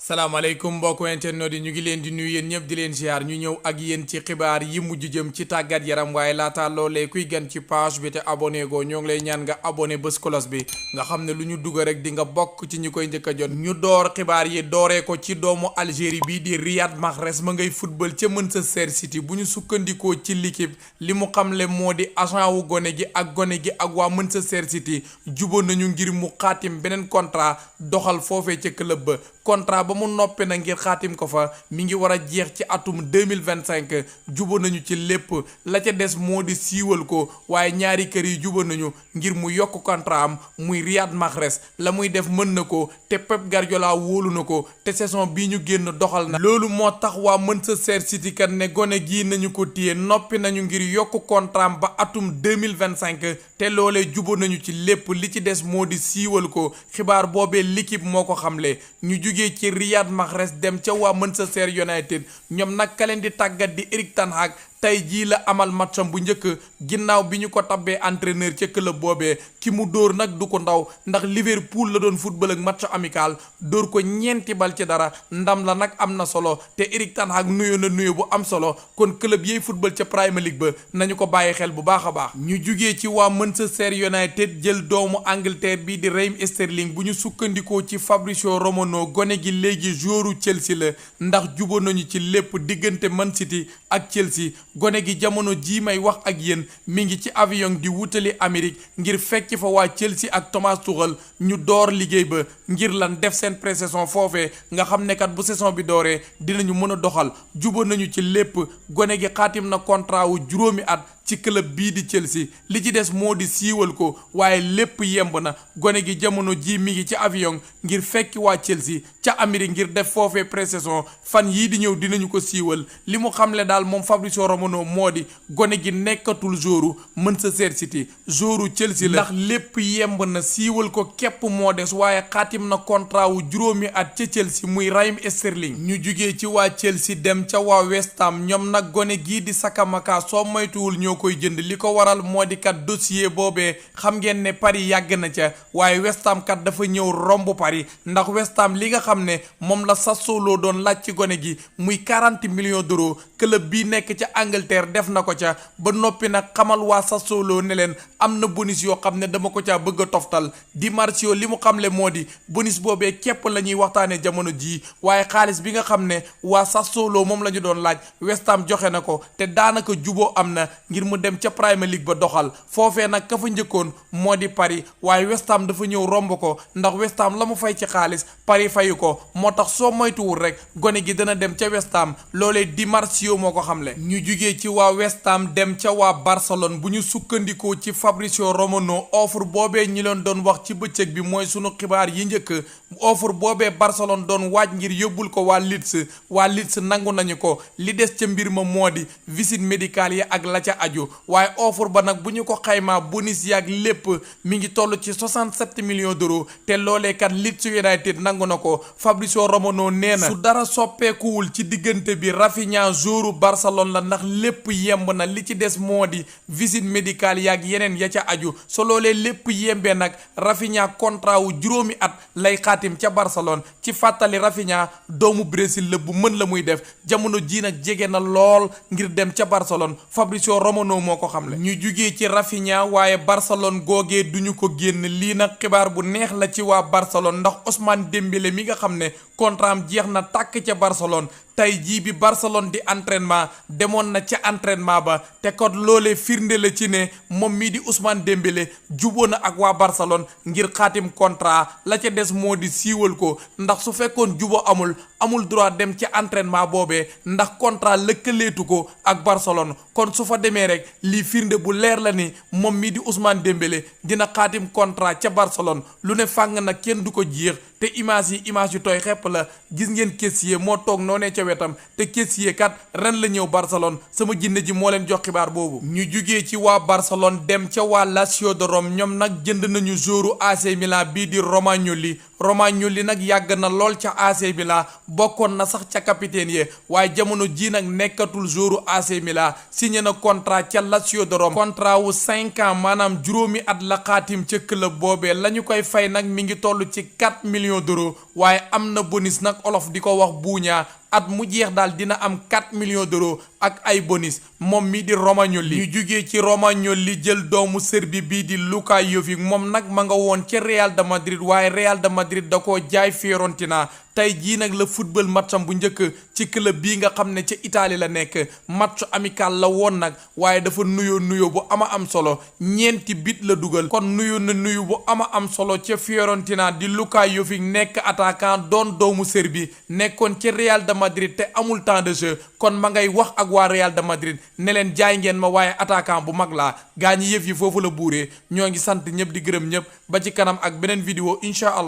salaamaaleykum mbokku internet yi ñu ngi leen di nuyu yéen ñëpp di leen ziar ñu ñëw ak yéen ci xibaar yi mujj jëm ci tàggat yaram waaye laata loolee kuy gan ci page bi te abonné go ñoo ngi lay ñaan nga abonné bés kolos bi nga xam ne lu ñu dugg rek di nga bokk ci ñi koy njëkk a jot. ñu door xibaar yi dooree ko ci doomu Algérie bii di Riyad Mahrez ma ngay football ca Manchester City bu ñu sukkandikoo ci l'équipe li mu xamle moo di agent wu gone gi ak waa Manchester City jubóo nañu ngir mu xaatim beneen contrat doxal foofee ca club ba contrat ba mu noppi na ngir xaatim ko fa mi ngi war a jeex ci atum 2025 jubóo nañu ci lépp la ca des moo di siiwal ko waaye ñaari kër yi jubóo nañu ngir mu yokk contrat am muy Riyad Mahrez la muy def mën na ko te Pep Guardiola wóolu na ko te saison bii ñu génn doxal na loolu moo tax waa Manchester City kat ne gone gii nañu ko téye noppi nañu ngir yokk contrat am ba atum 2025 te loolee jubóo nañu ci lépp li ci des moo di siiwal ko xibaar boobee l'équipe moo ko xamle ñu jugee ci Riyad Mahrez dem ca waa Manchester United ñoom nag ka leen di tàggat di Erik ten Hag tey jii la amal matcham bu njëkk ginnaaw bi ñu ko tabbee entraîneur ca club boobee ki mu dóor nag du ko ndaw ndax Liverpool la doon football ak match amical dóor ko ñeenti bal ci dara ndam la nag am na solo te Erik ten Hag nuyoo na nuyoo bu am solo kon club yiy football ca Premier League ba nañu ko bàyyi xel bu baax a baax. ñu jugee ci waa Manchester United jël doomu Angleterre bi di Raheem Sterling bu ñu sukkandikoo ci Fabrizio Romano gone gi léegi joueur Chelsea la ndax jubóo nañu ci lépp diggante Man City ak Chelsea. gone gi jamono jii may wax ak yéen mi ngi ci avion di wutali Amérique ngir fekki fa waa Chelsea ak Thomas Tuchel ñu door liggéey ba ngir lan def seen pré-saison foofee nga xam ne kat bu saison bi dooree dinañu mën a doxal jubóo nañu ci lépp gone gi xaatim na contrat wu juróomi at ci club bii di Chelsea li ci des moo di siiwal ko waaye lépp yemb na gone gi jamono jii mi ngi ci avion ngir fekki waa Chelsea ca Amérique ngir def foofee pré-saison fan yii di ñëw dinañu ko siiwal li mu xamle daal moom Fabrizio Romano moo di gone gi nekkatul joueur Manchester City joueur Chelsea la ndax lépp yemb na siiwal ko képp moo des waaye xaatim na contrat wu juróomi at ca Chelsea muy Raheem Sterling ñu jugee ci waa Chelsea dem ca waa West Ham ñoom nag gone gii di Sakamaka soo moytuwul ñoo koy jënd li ko waral moo di kat dossier boobee xam ngeen ne Paris yàgg na ca waaye West Ham kat dafa ñëw romb Paris ndax West Ham li nga xam ne moom la Sassuolo doon laaj ci gone gi muy 40 millions d'euros club bii nekk ca Angleterre def na ko ca ba noppi nag xamal waa Sassuolo ne leen am na bonus yoo xam ne dama ko caa bëgg a toftal Di Marzio li mu xamle moo di bonus boobee képp la ñuy waxtaanee jamono jii waaye xaalis bi nga xam ne waa Sassuolo moom la ñu doon laaj West Ham joxe na ko te daanaka juboo am na ngir mu dem ca Premier League ba doxal foofee nag ka fa njëkkoon moo di Paris waaye West Ham dafa ñëw romb ko ndax West Ham la mu fay ci xaalis Paris fayu ko moo tax soo moytuwul rek gone gi dana dem ca West Ham loolee Di Marzio moo ko xamle. ñu jugee ci waa West Ham dem ca waa Barcelone bu ñu sukkandikoo ci Fabrizio Romano offre boobee ñi leen doon wax ci bëccëg bi mooy sunu xibaar yi njëkk offre boobee Barcelone doon waaj ngir yóbbul ko waa Leeds nangu nañu ko li des ca mbir ma moo di visite médicale yi ak la ca aju waaye offre ba nag bu ñu ko xaymaa bonus yaak lépp mi ngi toll ci 67 millions d'euros te loolee kat Leeds United nangu na ko Fabrizio Romano nee na su dara soppeekuwul ci diggante bi Rafinha joueur Barcelone la ndax lépp yemb na li ci des moo di visite médicale yaak yeneen ya ca aju so loolee lépp yembee nag Rafinha contrat wu juróomi at lay xaatim ca Barcelone ci fàttali Rafinha doomu Brésil la bu mën la muy def jamono ji nag jege na lool ngir dem ca Barcelone Fabrizio Romano moo ko xamle. ñu jugee ci Rafinha waaye Barcelone googee duñu ko génn lii nag xibaar bu neex la ci waa Barcelone ndax Ousmane Dembélé mi nga xam ne contrat am jeex na tàkk ca Barcelone tey jii bi Barcelone di entraînement demoon na ca entraînement ba te kon loolee firnde la ci ne moom mii di Ousmane Dembélé juboo na ak waa Barcelone ngir xaatim contrat la ca des moo di siiwal ko ndax su fekkoon juboo amul droit dem ca entraînement boobee ndax contrat lëkkaleetu ko ak Barcelone kon su fa demee rek lii firnde bu leer la ni moom mii di Ousmane Dembélé dina xaatim contrat ca Barcelone lu ne fàng nag kenn du ko jeex te image yu tooy xepp la gis ngeen Kessié moo toog noonee ca wetam te Kessié kat ren la ñëw Barcelone sama jinne ji moo leen jox xibaar boobu. ñu jugee ci waa Barcelone dem ca waa Lazio de Rome ñoom nag jënd nañu joueur AC Milan bii di Romagnoli nag yàgg na lool ca AC Milan bokkoon na sax ca capitaine yi waaye jamono ji nag nekkatul joueur AC Milan signé na contrat Barça ca Lazio de Rome contrat wu 5 ans maanaam juróomi at la xaatim ca club boobee la ñu koy fay nag mi ngi toll ci 4 millions d'euros waaye am na bonus nag olof di ko wax buuñaa at mu jeex daal dina am 4 millions d'euros ak ay bonus moom mi di Romagnoli ñu jugee ci Romagnoli jël doomu Serbi bii di Luka Jovic moom nag ma nga woon ca Real de Madrid waaye Real de Madrid da koo jaay Fiorentina tey jii nag la football matcham bu njëkk ci club bii nga xam ne ca Italie la nekk match amical la woon nag waaye dafa nuyoo bu ama am solo 4 bit la dugal kon nuyu bu ama am solo ca Fiorentina di Luka Jovic nekk attaquant doon doomu Serbi nekkoon ca Real de Madrid te amul temps de jeu kon ma ngay wax ak waa Real de Madrid ne leen jaay ngeen ma waaye attaquant bu mag laa gaa ñi yëf yi foofu la buuree ñoo ngi sant ñëpp di gërëm ñëpp ba ci kanam ak beneen vidéo incha allah